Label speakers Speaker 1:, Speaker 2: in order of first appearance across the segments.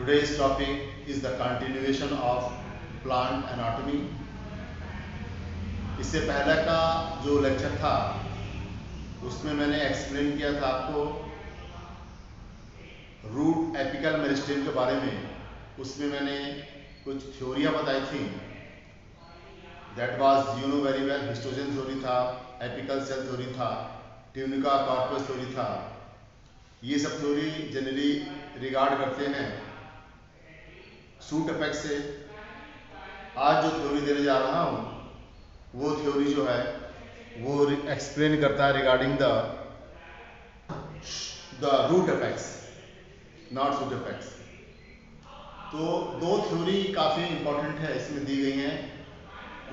Speaker 1: Today's topic is the continuation of plant anatomy. इससे पहले का जो लेक्चर था उसमें मैंने एक्सप्लेन किया था आपको रूट एपिकल मेरिस्टेम के बारे में। उसमें मैंने कुछ थ्योरियाँ बताई थी। That was you know very well, histogen theory था, एपिकल सेल थ्योरी था, ट्यूनिका कॉर्पस थ्योरी था। ये सब थ्योरी जनरली रिगार्ड करते हैं सूट अपेक्स से। आज जो थ्योरी देने जा रहा हूँ वो थ्योरी जो है वो एक्सप्लेन करता है regarding the root apex, not shoot apex. तो दो थ्योरी काफ़ी इंपॉर्टेंट है इसमें दी गई हैं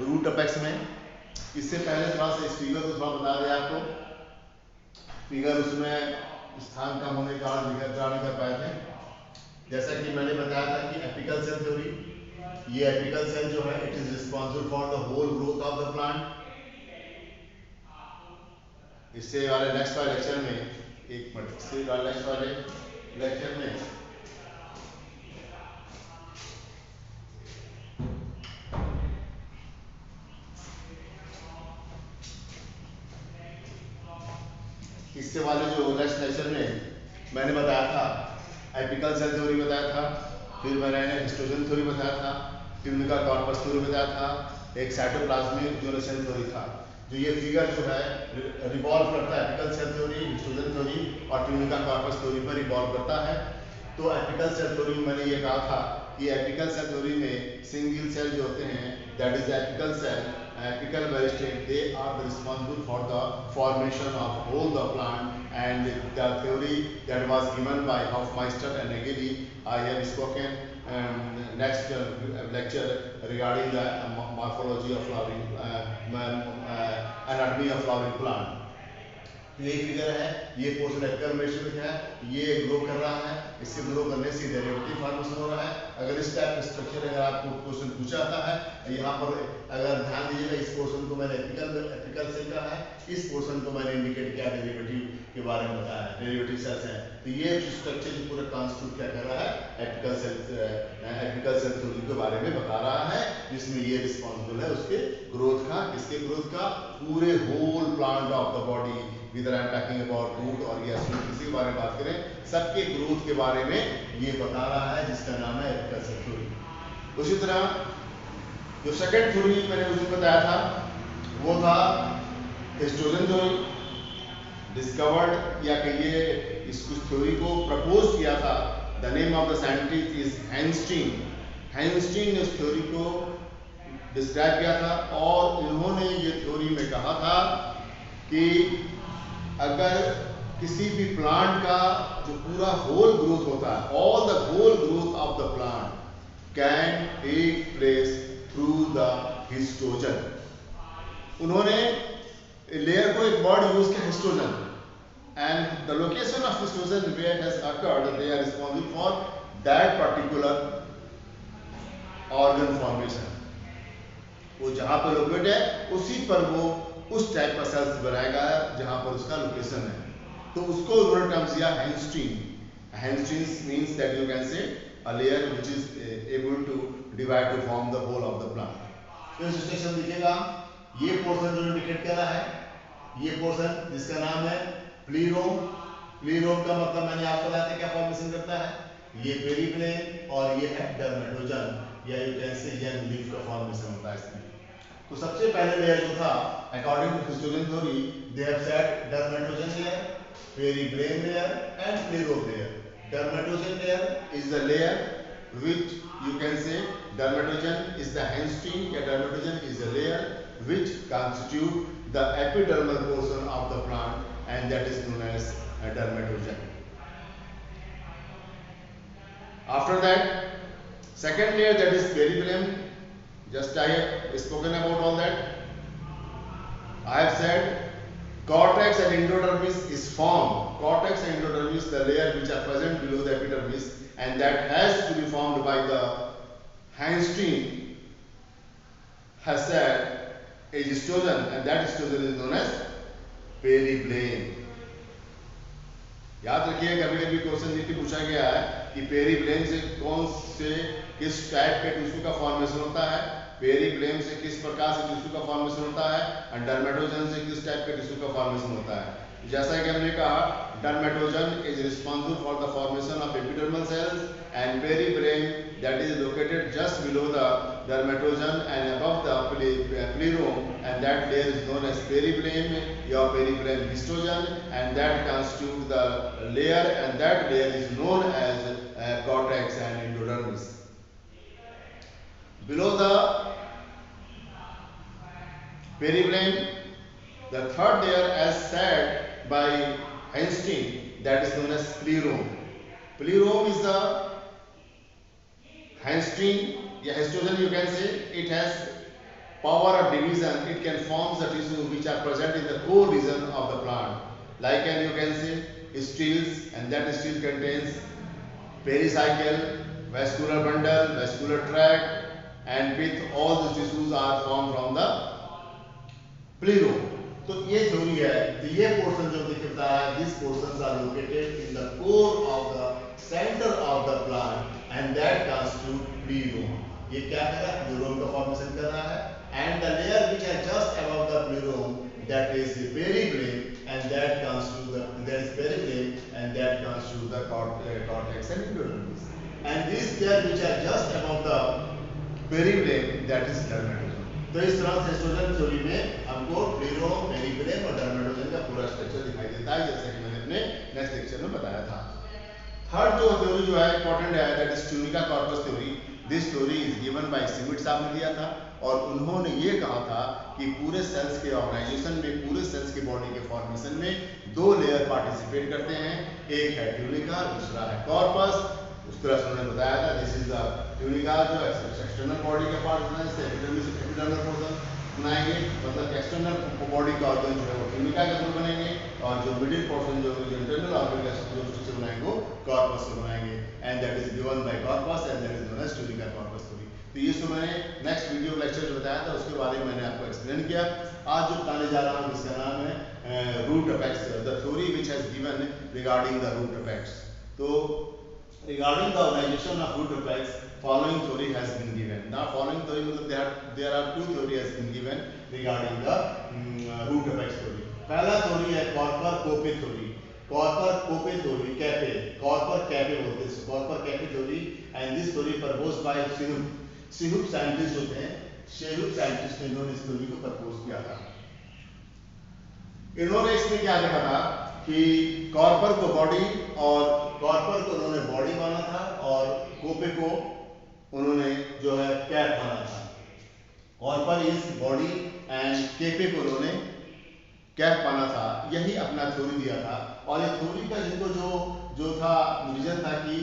Speaker 1: रूट अपेक्स में। इससे पहले थोड़ा सा इस फिगर को थोड़ा बता दें आपको। फिगर उसमें स्थान कम होने के कारण ड्रा नहीं कर पाए थे। जैसा कि मैंने बताया था कि एपिकल सेल थ्योरी, ये एपिकल सेल जो है it is responsible for the whole growth of the plant. इससे वाले नेक्स्ट वाले लेक्चर में, एक मिनट, इससे वाले नेक्स्ट वाले लेक्चर में इससे वाले जो नेक्स्ट लेक्चर में मैंने बताया था एपिकल सेल थ्योरी बताया था, फिर मैंने हिस्टोजन थ्योरी बताया था, ट्यूनिका कॉर्पस थ्योरी बताया था, एक साइटोप्लाज्मिक जो सेल थ्योरी था। जो ये फिगर जो है रिवॉल्व करता है apical cell theory, histogen theory और ट्यूनिका कॉर्पस थ्योरी पर रिवॉल्व करता है। तो एपिकल सेल थ्योरी में मैंने ये कहा था कि एपिकल सेल थ्योरी में सिंगल सेल जो होते हैं that is apical cell, apical meristem, they are responsible for the formation of all the plant, and the theory that was given by Hofmeister and Nageli I have spoken next lecture regarding the morphology of flowering anatomy of flowering plant। तो ये figure है, ये portion apical meristem है, ये grow कर रहा है, इससे ग्रो करने से डेरिवेटिव फॉर्मेशन हो रहा है। अगर इस टाइप का स्ट्रक्चर अगर आपको क्वेश्चन पूछा जाता है, यहाँ पर अगर ध्यान दीजिएगा, इस पोर्शन को मैंने एपिकल सेल कहा है, इस पोर्शन को मैंने इंडिकेट किया डेरिवेटिव के बारे में बताया है, डेरिवेटिव सेल्स हैं। तो ये स्ट्रक्चर जो पूरा कॉन्स्टिट्यूट क्या कर रहा है एपिकल सेल थ्योरी के बारे में बता रहा है, जिसमें ये रिस्पॉन्सिबल है उसके ग्रोथ का। किसके ग्रोथ का? पूरे whole plant of the body, whether I am talking about root और किसी के बारे में बात करें, सबके ग्रोथ के बारे में ये बता रहा है, जिसका नाम है एपिकल सेल थ्योरी। उसी तरह जो सेकंड थ्योरी मैंने उस दिन बताया था वो था हिस्टोजन थ्योरी। डिस्कवर्ड या कहिए इस थ्योरी को प्रपोज किया था, the name of the scientist is Hanstein. Hanstein ने उस थ्योरी को डिस्क्राइब किया था और इन्होंने ये थ्योरी में कहा था कि अगर किसी भी प्लांट का जो पूरा होल ग्रोथ होता है, all the whole growth of the plant can take place through the histogen. उन्होंने लेयर को एक वर्ड यूज किया histogen, and the location of histogen where has occurred they are responsible for that particular organ formation. वो जहां पर locate है उसी पर वो उस टाइप का सेल्स बनाएगा जहां पर उसका लोकेशन है। तो उसको उन्होंने टर्म दिया Hanstein. Hanstein means that you can say a layer which is able to divide to form the whole of the plant. तो इस स्टेशन देखिएगा, ये पोर्शन जो इंडिकेट कर रहा है, ये पोर्शन जिसका नाम है प्लीरोम। प्लीरोम का मतलब मैंने आपको बताया था क्या फॉर्मेशन करता है, ये पेरिप्लेन और ये है डर्मेटोजन, या you can say young leaf का फॉर्मेशन होता है इसमें। तो सबसे पहले लेयर जो था according to histogen theory, they have said dermatogen layer, periblem layer and plerome layer. Dermatogen layer is the layer which you can say dermatogen is the Henstein, या dermatogen is a layer which constitute the epidermal portion of the plant, and that is known as a dermatogen. After that, second layer, that is periphyllum. Just I have spoken about all that. I have said cortex and endodermis is formed. Cortex and endodermis, the layer which are present below the epidermis, and that has to be formed by the Henstein has said a histogen, and that histogen is known as periplane. याद रखिए कभी कभी question नीति पूछा गया है कि पेरीब्लेम से कौन से किस टाइप के टिश्यू का फॉर्मेशन होता है, पेरीब्लेम से किस प्रकार से टिश्यू का फॉर्मेशन होता है, और डर्मेटोजन से किस टाइप के टिश्यू का फॉर्मेशन होता है। जैसा कि हमने कहा, dermatogen is responsible for the formation of epidermal cells and periblem that is located just below the dermatogen and above the plerome, and that layer is known as periblem or periblem histogen, and that constitutes the layer, and that layer is known as cortex and endodermis. Below the periblem, the third layer, as said by Einstein, that is known as plerome. Plerome is the Einstein, yeah, histogen you can say. It has power of division. It can form the tissue which are present in the core region of the plant. Lichen you can say, steels, and that steel contains pericycle, vascular bundle, vascular tract, and pith. All these tissues are formed from the plerome. तो ये theory है, तो ये portion जो दिखता है, this portions are located in the core of the centre of the plant and that constitute plerome. ये क्या कर रहा है, प्लीरोम का फॉर्मेशन कर रहा है, and the layer which are just above the plerome that is the periblem and that constitute the that is periblem and that constitute the cortex and endodermis, and this layer which are just above the periblem that is dermatogen. तो इस तरह से histogen theory में हमको प्लीरोम, पेरीब्लेम और dermatogen का पूरा structure दिखाई देता है, जैसे कि मैंने अपने नेक्स्ट लेक्चर में बताया था। थर्ड जो थ्योरी जो है इंपॉर्टेंट है, that is tunica corpus theory. This theory is given by Schmidt साहब ने दिया था, और उन्होंने ये कहा था कि पूरे सेल्स के ऑर्गेनाइजेशन में, पूरे सेल्स की बॉडी के फॉर्मेशन में दो लेयर पार्टिसिपेट करते हैं, एक है ट्यूनिका, दूसरा है कॉर्पस। उस तरह से उन्होंने बताया था, दिस इज द ट्यूनिका जो एक्सटर्नल बॉडी का पार्ट है, इससे एपिडर्मल पोर्शन बनाएंगे, मतलब एक्सटर्नल बॉडी का ऑर्गन जो है वो ट्यूनिका के थ्रू बनेंगे, और जो मिडिल पोर्शन जो इंटरनल ऑर्गन का जो स्ट्रक्चर बनाएंगे वो कॉर्पस से बनाएंगे, and that is given by corpus and that is known as tunica corpus theory. तो ये जो मैंने नेक्स्ट वीडियो लेक्चर जो बताया था उसके बारे में मैंने आपको एक्सप्लेन किया। आज जो बताने जा रहा हूँ इसका नाम है root apex, the theory which has given regarding the root apex. तो regarding the organization of root apex, following theory has been given. Now following theory मतलब there are two theory has been given regarding the root apex theory. पहला theory है कॉर्पर कोपे theory. कॉर्पर कोपे theory, कैपे, कॉर्पर kappe बोलते हैं, korper kappe theory, and this theory proposed by Schuepp scientist होते हैं, सिहुप scientist ने इन्होंने इस theory को प्रपोज किया था। इन्होंने इसमें क्या देखा था कि कॉर्पर को बॉडी, और कॉर्पर को उन्होंने बॉडी माना था, और कोपे को उन्होंने जो है कैप माना था। कॉर्पर इज बॉडी एंड केपे को उन्होंने कैप माना था, यही अपना थ्योरी दिया था। और ये थ्योरी का इनको जो था रीजन था कि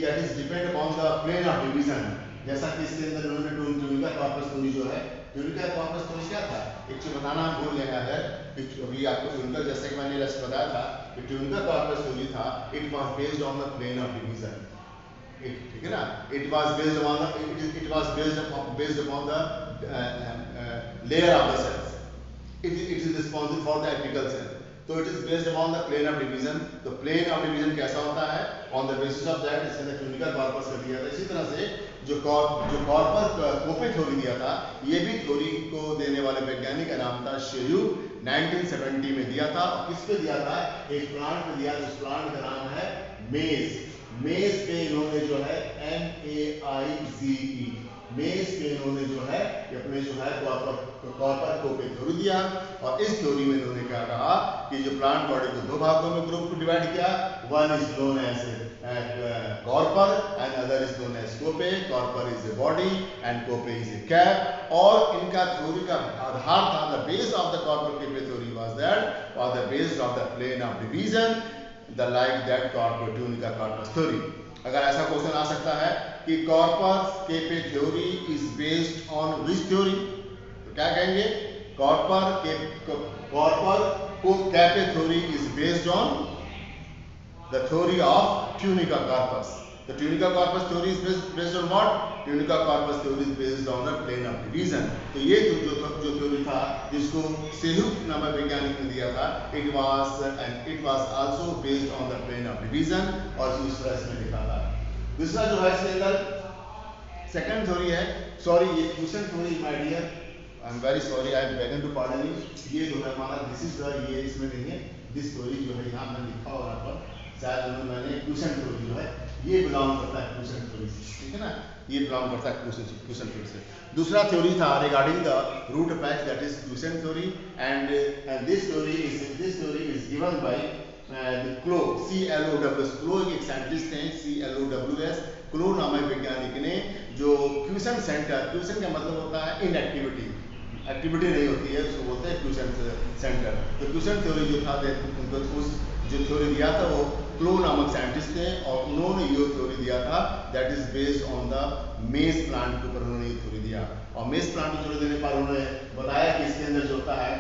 Speaker 1: that is depend upon the plane of division. जैसा कि इसके अंदर उन्होंने ट्यूनिका कॉर्पस थ्योरी जो है, ट्यूनिका कॉर्पस थ्योरी क्या था, एक चीज बताना हम भूल गए है, अभी आपको ट्यूनिका, जैसे कि मैंने लास्ट बताया था कि ट्यूनिका कॉर्पस थ्योरी था, it was based on the plane of division. ठीक है ना, it was based upon the layer of the cells, it is responsible for the apical cell, तो it is based upon the plane of division। तो plane of division कैसा होता है, on the basis of that इसके अंदर tunica corpus कर दिया था। इसी तरह से जो कॉर्पर कोपे थ्योरी दिया था, ये भी थ्योरी को देने वाले वैज्ञानिक का नाम था शेयू, 1970 में दिया था। और किस पे दिया था, एक प्लांट पे दिया, उस प्लांट का नाम है मेज। मेज पे इन्होंने जो है MAIZE, मेज पे इन्होंने जो है अपने जो है कॉर्पर कोपे थ्योरी दिया। और इस थ्योरी में इन्होंने क्या कहा कि जो प्लांट बॉडी को दो भागों में ग्रुप डिवाइड किया, one is known as korper and other is known as kappe. Korper is a body and kappe is a cap. और इनका थ्योरी का आधार था, the base of the korper kappe theory was that, और the base of the plane of division the like that korper tunica corpus theory. अगर ऐसा question आ सकता है कि corpus kappe theory is based on which theory, तो क्या कहेंगे, कॉर्पर को kappe theory is based on the theory of tunica corpus. The tunica corpus theory is based on what? Tunica corpus theory is based on the plane of division. तो ये जो theory था जिसको सेह्यूक नामक वैज्ञानिक ने दिया था, it was also based on the plane of division और इस तरह से लिखा था। दूसरा जो है इसके अंदर सेकंड थ्योरी है, सॉरी ये question theory my dear, I am very sorry, I am begging to pardon you, ये जो है हमारा दिस इज द, ये इसमें नहीं है, दिस थ्योरी जो है यहाँ मैंने लिखा हुआ पर शायद मैंने क्वेश्चन थ्योरी जो है ये बिलोंग करता है क्वेश्चन थ्योरी से, ठीक है ना, ये बिलोंग करता है क्वेश्चन थ्योरी से। दूसरा थ्योरी था regarding the root apex, that is question theory, and this theory is given by Clowes, CLOWS, Clowes एक साइंटिस्ट हैं, CLOWS, क्लो नामक वैज्ञानिक ने, जो क्वेश्चन सेंटर, क्वेश्चन का मतलब होता है इनएक्टिविटी, एक्टिविटी नहीं होती है उसको बोलते हैं क्वेश्चन सेंटर। तो क्वेश्चन थ्योरी जो था उस जो थ्योरी दिया था वो क्लो नामक साइंटिस्ट थे और उन्होंने ये थ्योरी दिया था, that is based on the मेज प्लांट के ऊपर उन्होंने ये थ्योरी दिया। और मेज प्लांट की थ्योरी देने पर उन्होंने बताया कि इसके अंदर जो होता है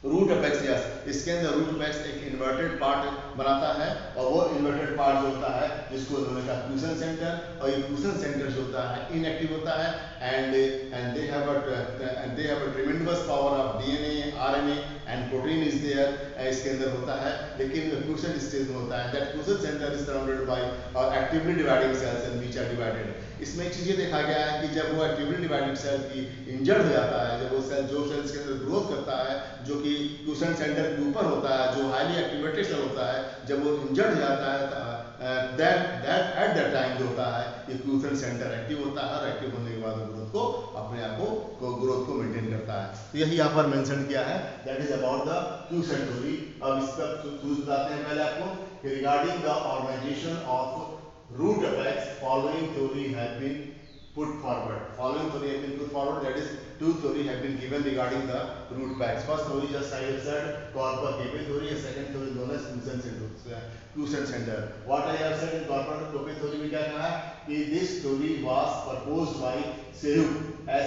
Speaker 1: रूट अपेक्स, यस, इसके अंदर रूट अपेक्स एक इन्वर्टेड पार्ट बनाता है और वो इन्वर्टेड पार्ट जो होता है जिसको उन्होंने कहा क्वेश्चन सेंटर, और ये क्वेश्चन सेंटर जो होता है इनएक्टिव होता है, and they have a tremendous power of DNA, RNA and protein is there, इसके अंदर होता है, लेकिन क्वेश्चन स्टेज में होता है। That question centre is surrounded by actively dividing cells and which are divided. इसमें एक चीज ये देखा गया है कि जब वो एक्टिवली डिवाइडेड सेल की इंजर्ड हो जाता है, जब वो सेल जो सेल्स के अंदर ग्रोथ करता है जो कि क्वेश्चन सेंटर के ऊपर होता है, जो हाईली एक्टिवेटेड सेल होता है, जब वो इंजर्ड हो जाता है दैट एट दैट टाइम जो होता है ये क्वेश्चन सेंटर एक्टिव होता है और एक्टिव होने के बाद ग्रोथ को अपने आप को ग्रोथ को मेंटेन करता है। तो यही यहाँ पर मेंशन किया है, that is about the question theory. अब इसका क्लूज बताते हैं पहले आपको, regarding the organisation of root effects, following theory have been put forward. Following theory have been put forward, that is two theory have been given regarding the root effects. First theory just I have said, Corpus-Cape theory, and second theory known as Crucian center. What I have said in Corpus-Cape theory में क्या कहा कि this theory was proposed by Seheuk,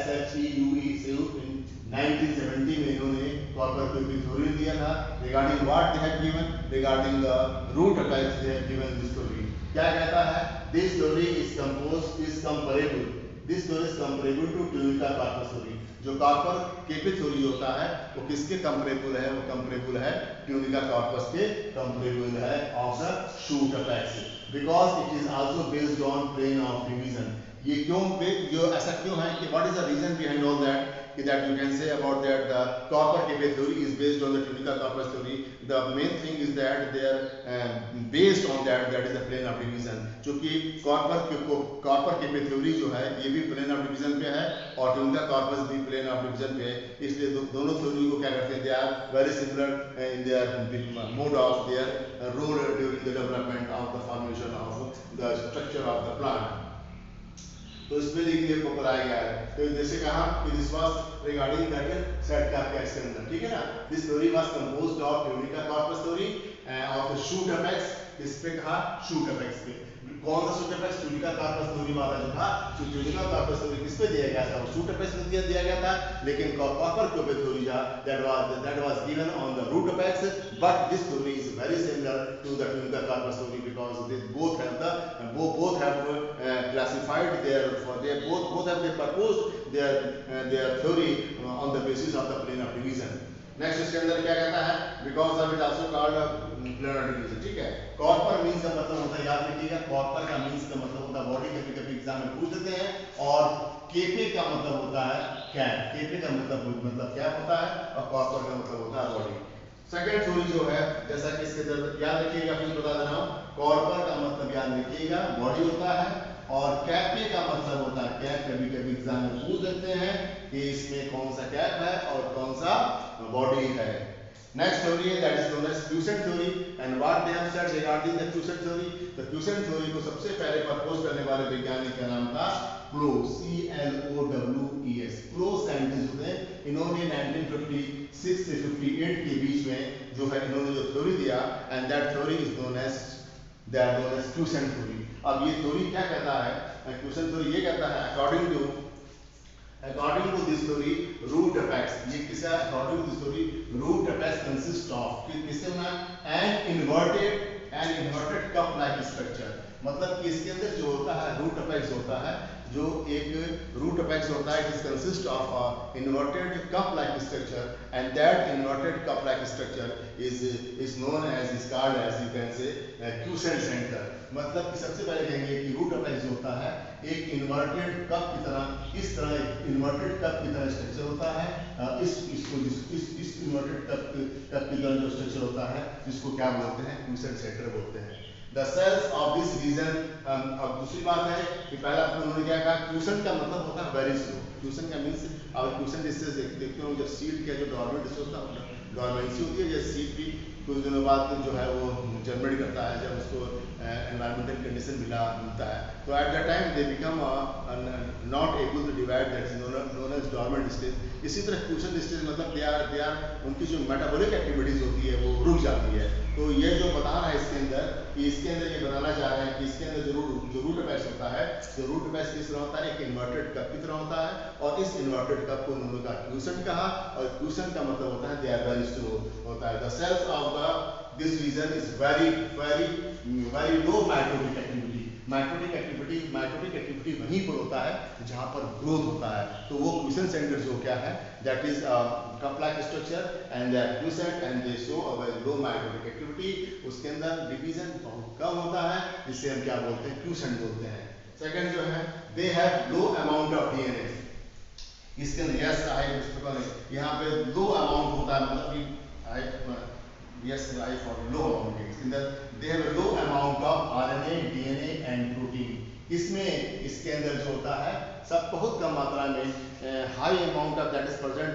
Speaker 1: SHEUE, Seheuk in 1970 में इन्होंने Corpus-Cape theory दिया था। Regarding what they have given, regarding the root effects they have given this theory. क्या कहता है? This theory is comparable. This theory is comparable to tunica corpus theory. जो Corpus-Cape theory होता है वो किसके कंपरेबल है? वो कंपरेबल है tunica corpus के कंपरेबल है of the shoot effects, because it is also based on plane of division. ये क्यों जो ऐसा क्यों है कि what is the reason behind all that? That you can say about that the Corpus-Cape theory is based on the tunica corpus theory. The main thing is that they are based on that is the plane of division. क्योंकि Corpus-Cape theory जो है ये भी plane of division पे है और tunica corpus भी plane of division पे है, इसलिए दोनों theory को क्या करते हैं, they are very similar in their mode of their role during the development of the formation of the structure of the plant. तो इसमें देखिए को कराया गया है, तो जैसे कहा कि this was regarding that set का क्या इसके अंदर, ठीक है ना, this theory was composed of tunica corpus theory of the shoot apex, इस पे कहा शूट अपेक्स पे, कौन सा shoot apex? tunica corpus theory वाला जो था, जो tunica corpus theory किस पे दिया गया था? वो शूट अपेक्स पे दिया गया था, लेकिन Corpus-Cape theory that was given on the root apex, but this theory is very similar to the tunica corpus theory because they both have classified they both have proposed their theory on the basis of the plane of division. Next इसके अंदर क्या कहता है? Because of it also called plane of division, ठीक है। कॉर्पर means का मतलब होता है, याद रखिएगा, कॉर्पर का मींस का मतलब होता है बॉडी, कभी एग्जाम में पूछ देते हैं, और केपे का मतलब होता है कैप, केपे का मतलब कैप होता है और कॉर्पर का मतलब होता है बॉडी। सेकंड थ्योरी जो है, जैसा कि इसके अंदर याद रखिएगा, फिर बता दे रहा हूं, कॉर्पर का मतलब याद रखिएगा बॉडी होता है और कैपे का मतलब होता है कैप, कभी एग्जाम में पूछ देते हैं कि इसमें कौन सा कैप है और कौन सा बॉडी है। नेक्स्ट थ्योरी है that is known as question theory, and what they have said regarding the question theory. The question theory को सबसे पहले प्रपोज करने वाले वैज्ञानिक का नाम था क्लो, CLOWES, क्लो साइंटिस्ट होते हैं। इन्होंने 1956 से 58 के बीच में जो है इन्होंने जो थ्योरी दिया, and that theory is known as question theory. अब ये थ्योरी क्या कहता है? क्वेश्चन थ्योरी ये कहता है according to this theory root apex, ये किसका? according to this theory root apex consists of किससे बना? an inverted cup like structure, मतलब कि इसके अंदर जो होता है रूट अपेक्स होता है, जो एक रूट अपेक्स होता है, it is consist of inverted cup like structure and that inverted cup like structure is known as is called as you can say quiescent centre. मतलब कि सबसे पहले कहेंगे कि रूट अपेक्स होता है एक इन्वर्टेड कप की तरह, इस तरह इन्वर्टेड कप की तरह स्ट्रक्चर होता है। इस इन्वर्टेड कप की तरह जो स्ट्रक्चर होता है जिसको क्या बोलते हैं, क्यूसेंट सेंटर बोलते हैं। The cells of this region, अब दूसरी बात है कि पहला उन्होंने क्या कहा, क्यूसेंट का मतलब होता है वेरी स्लो। क्यूसेंट का मीन्स अगर क्यूसेंट डिस्टेंस देखते हो जब सीड का जो डॉर्मेंट डिस्टेंस होता है, डॉर्मेंसी होती है, जैसे सीड भी कुछ दिनों बाद जो है वो जर्मिनेट करता है जब उसको एनवायरमेंटल कंडीशन मिलता है, तो at that time they become not able to divide, that is known as dormant stage. इसी तरह क्यूसेंट स्टेज मतलब दे आर उनकी जो मेटाबॉलिक एक्टिविटीज होती है वो रुक जाती है। तो ये जो बता रहा है इसके अंदर कि इसके अंदर ये बताना चाह रहे हैं कि इसके अंदर जो रूट अपेक्स होता है, जो रूट अपेक्स किस तरह होता है, एक इन्वर्टेड कप की तरह होता है, और इस इन्वर्टेड कप को उन्होंने कहा क्यूसेंट कहा, और क्यूसेंट का मतलब होता है दे आर वेरी स्लो होता है। The cells of the this region is very very very low microbic activity. Microbic activity वहीं पर होता है जहां पर ग्रोथ होता है। तो वो क्यूसेंट सेंटर जो क्या है, that is cup like structure and they are quiescent and they show a very low microbic activity। उसके अंदर डिवीजन बहुत कम होता है, जिसे हम क्या बोलते हैं, क्यूसेंट बोलते हैं। सेकंड जो है, they have low amount of DNA। इसके अंदर यस आई यहाँ पे लो अमाउंट होता है, मतलब कि I yes I for low amount है। इसके अंदर they have low amount of RNA, DNA and protein. इसमें इसके अंदर जो होता है सब बहुत कम मात्रा में high amount of that is present.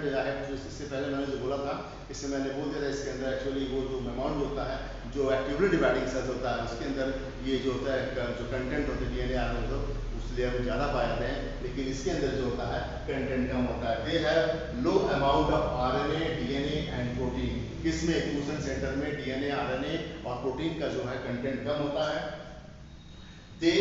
Speaker 1: इससे पहले मैंने जो बोला था, इससे मैंने बोल दिया था, इसके अंदर एक्चुअली वो जो अमाउंट होता है, जो एक्टिवली डिवाइडिंग सेल्स होता है, उसके अंदर ये जो होता है जो कंटेंट होते हैं डीएनए आरएनए उसलिए हम ज़्यादा पाए जाते हैं, लेकिन इसके अंदर जो होता है कंटेंट कम होता है। They have low amount of RNA, DNA and protein. किसमें, क्यूसेंट सेंटर में डीएनए, आरएनए और प्रोटीन का जो है कंटेंट कम होता है, दे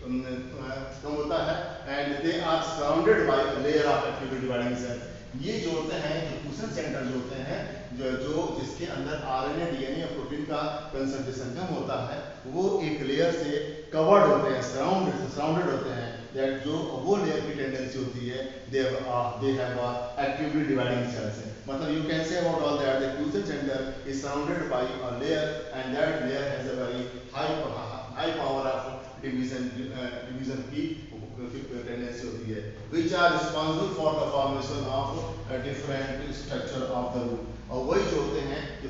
Speaker 1: कम होता है, and they are surrounded by a layer of actively dividing cell. ये जो होते हैं, जो क्यूसेंट सेंटर जो होते हैं, जो जिसके अंदर आरएनए, डीएनए और प्रोटीन का कंसंट्रेशन कम होता है, वो एक लेयर से कवर्ड होते हैं, सराउंडेड होते हैं। दैट जो वो लेयर की टेंडेंसी होती है, they have actively dividing cells. मतलब you can say about all that the quiescent centre is surrounded by a layer and that layer has a very high power of division की tendency होती है, which are responsible for the formation of a different structure of the root। और वही जो होते हैं जो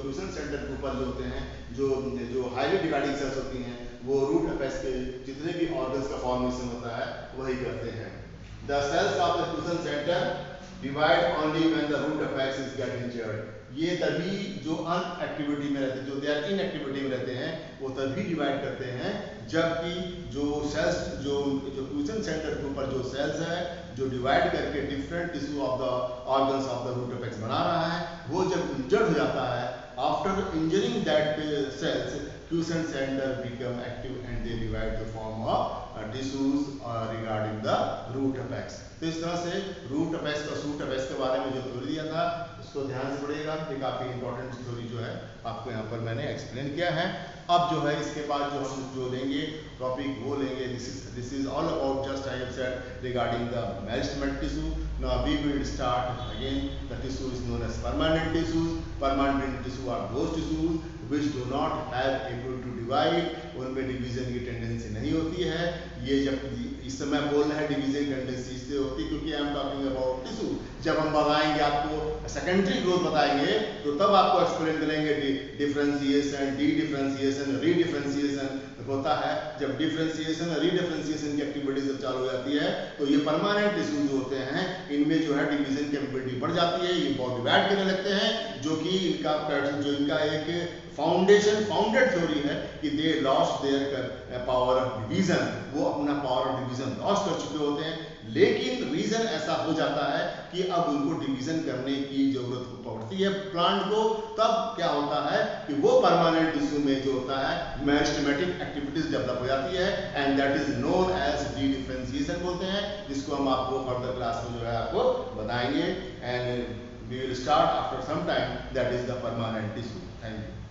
Speaker 1: quotient centre के ऊपर जो होते हैं, जो हाईली डिवाइडिंग सेल्स होती हैं, वो रूट अपेक्स के जितने भी ऑर्गन्स का फॉर्मेशन होता है वही करते हैं। The cells of the quiescent centre divide only when the root apex is get injured. ये तभी जो अनएक्टिविटी में रहते हैं, जो दे आर इनएक्टिविटी में रहते हैं, वो तभी डिवाइड करते हैं जबकि जो सेल्स जो क्यूसेंट सेंटर के ऊपर जो सेल्स है जो डिवाइड करके different tissue of the organs of the root apex बना रहा है, वो जब इंजर्ड हो जाता है, after injuring that cells quiescent centre become active and they divide the form of tissues regarding the root apex. तो इस तरह से रूट अपेक्स और सूट अपेक्स के बारे में जो थ्योरी दिया था उसको ध्यान से पढ़िएगा, ये काफी इंपॉर्टेंट थ्योरी जो है आपको यहाँ पर मैंने एक्सप्लेन किया है। अब जो है इसके बाद जो हम जो लेंगे टॉपिक वो लेंगे, this is all about just I have said regarding the meristematic tissue. Now we will start again the tissue is known as permanent tissues. Permanent tissue are those tissues which do not have able to divide, उनमें division की tendency नहीं होती है। ये जब इस समय बोल रहे हैं डिवीजन टेंडेंसी इसलिए होती है क्योंकि आई एम टॉकिंग अबाउट टिश्यू। जब हम बताएंगे आपको सेकेंडरी ग्रोथ बताएंगे तो तब आपको एक्सप्लेन करेंगे डिफरेंशिएशन, डी डिफरेंशिएशन, रीडिफरेंशिएशन होता है। जब डिफरेंशिएशन और रीडिफरेंशिएशन की एक्टिविटी जब चालू हो जाती है तो ये परमानेंट टिश्यू जो होते हैं इनमें जो है डिवीजन कैपेबिलिटी बढ़ जाती है, ये बहुत डिवाइड करने लगते हैं, जो कि इनका एक फाउंडेड थ्योरी है कि they lost their power of division, वो अपना पावर ऑफ डिवीजन लॉस कर चुके होते हैं। लेकिन रीजन ऐसा हो जाता है कि अब उनको डिवीजन करने की जरूरत पड़ती है प्लांट को, तब क्या होता है कि वो परमानेंट टिश्यू में जो होता है मेरिस्टेमेटिक एक्टिविटीज डेवलप हो जाती है and that is known as dedifferentiation बोलते हैं, जिसको हम आपको फर्दर क्लास में जो है आपको बताएंगे and we will start after some time that is the permanent tissue. Thank you.